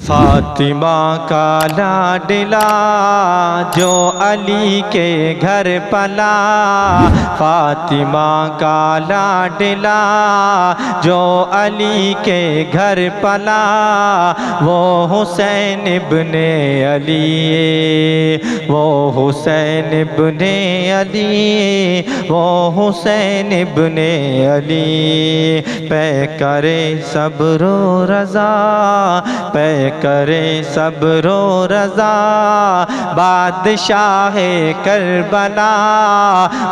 फातिमा का लाडला जो अली के घर पला, फातिमा का लाडला जो अली के घर पला, वो हुसैन इब्ने अली, वो हुसैन इब्ने अली, वो हुसैन इब्ने अली। पे करे सब्रो रज़ा, पे करे सब्रो रज़ा, बादशाह करबला,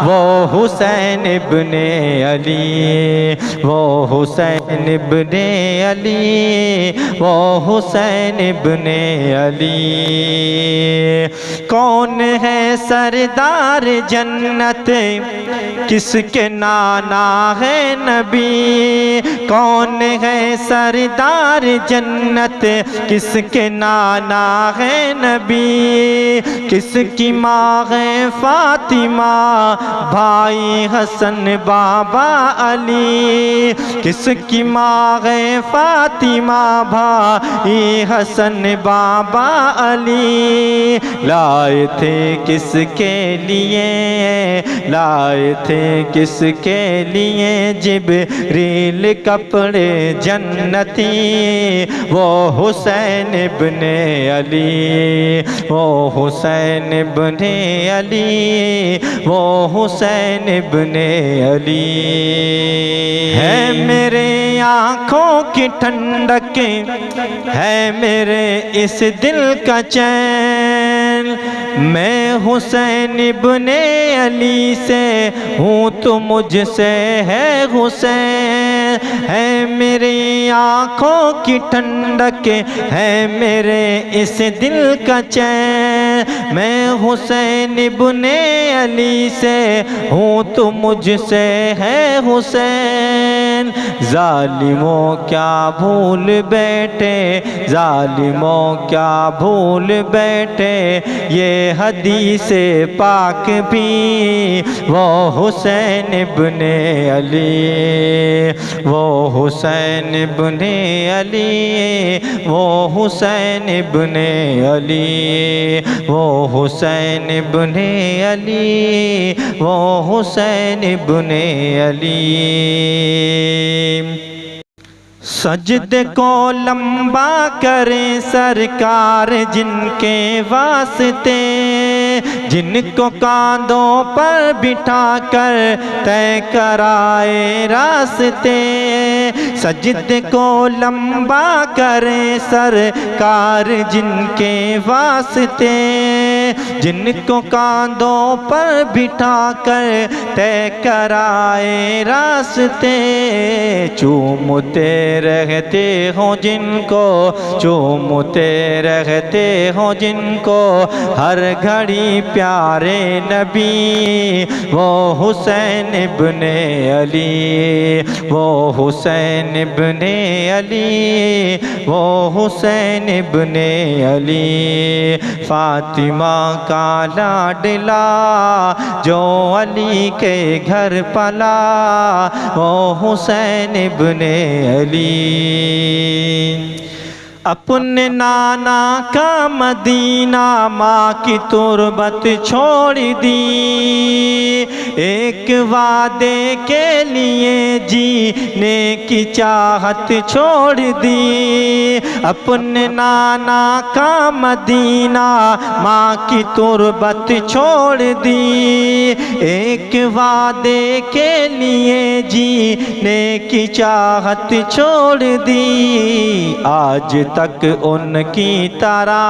वो हुसैन इब्ने अली, वो हुसैन इब्ने अली, वो हुसैन इब्ने अली। कौन है सरदार जन्नत, किसके नाना है नबी, कौन है सरदार जन्नत, किसके नाना है नबी, किसकी माँ है फातिमा, भाई हसन बाबा अली, किसकी माँ है फातिमा, भाई हसन बाबा अली। लाए थे किसके लिए, लाए थे किसके लिए जिब्रील कपड़े जन्नती, वो हुसैन इब्ने अली, वो हुसैन इब्ने अली, वो हुसैन इब्ने अली। है मेरे आँखों की ठंडक, है मेरे इस दिल का चैन, मैं हुसैन इब्ने अली से हूँ तो मुझसे है हुसैन, है मेरी आँखों की ठंडक, है मेरे इस दिल का चैन, मैं हुसैन इब्ने अली से हूँ तो मुझसे है हुसैन। जालिमों क्या भूल बैठे, जालिमों क्या भूल बैठे, ये हदीस पाक भी, वो हुसैन इब्ने अली, वो हुसैन इब्ने अली, वो हुसैन इब्ने अली, वो हुसैन इब्ने अली, वो हुसैन इब्ने अली। सजदे को लंबा करें सरकार जिनके वास्ते, जिनको कांधों पर बिठा कर तय कराए रास्ते, सजदे को लंबा करें सरकार जिनके वास्ते, जिनको कांधों पर बिठा कर तय कराए रास्ते, चूमते रहते हो जिनको, चूमते रहते हो जिनको, हर घड़ी प्यारे नबी, वो हुसैन इब्ने अली, वो हुसैन इब्ने अली, वो हुसैन इब्ने अली। फातिमा का लाडला जो अली के घर पला, वो हुसैन इब्ने अली। अपने नाना का मदीना माँ की तुरबत छोड़ दी, एक वादे के लिए जीने की चाहत छोड़ दी, अपने नाना का मदीना माँ की तुरबत छोड़ दी, एक वादे के लिए जीने की चाहत छोड़ दी। आज तक उनकी तरह,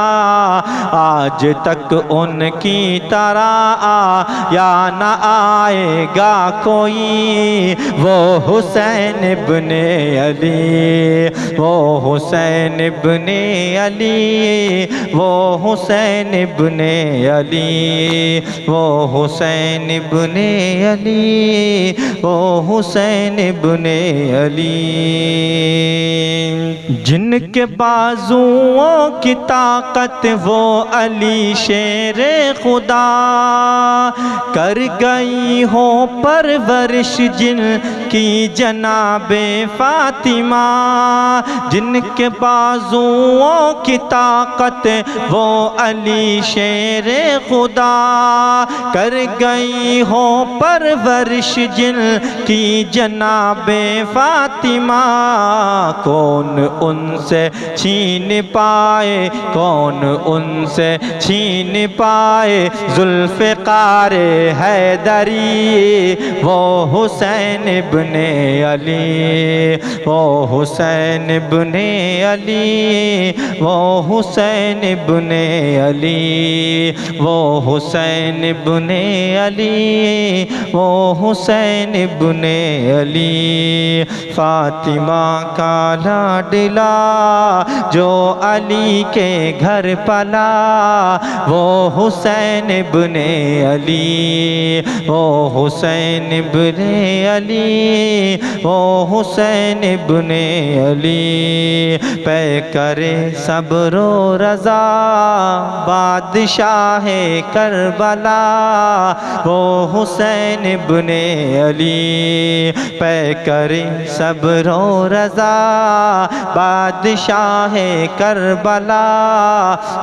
आज तक उनकी तरह या न आएगा कोई, वो हुसैन इब्ने अली, वो हुसैन इब्ने अली, वो हुसैन इब्ने अली, वो हुसैन इब्ने अली, वो हुसैन इब्ने अली। जिनके बाजुओं की ताकत वो अली शेरे खुदा, कर गई हो परवरिश जिन की जनाबे फातिमा, जिनके बाजुओं की ताकत वो अली शेरे खुदा, कर गई हो परवरिश जिन की जनाबे फातिमा, कौन उनसे छीन पाए, कौन उनसे छीन पाए जुल्फ़िकार हैदरी, वो हुसैन इब्ने अली, वो हुसैन इब्ने अली, वो हुसैन इब्ने अली, वो हुसैन इब्ने अली, वो हुसैन इब्ने अली। फातिमा का लाडला जो अली के घर पला, वो हुसैन इब्ने अली, वो हुसैन इब्ने अली, वो हुसैन इब्ने अली। पे करे सब्रो रज़ा बादशाह करबला, वो हुसैन इब्ने अली। पे करे सब्रो रज़ा बादशाह करबला,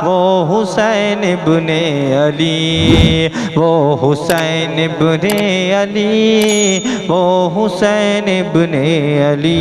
वो हुसैन इब्ने अली, वो हुसैन इब्ने अली, वो हुसैन इब्ने अली।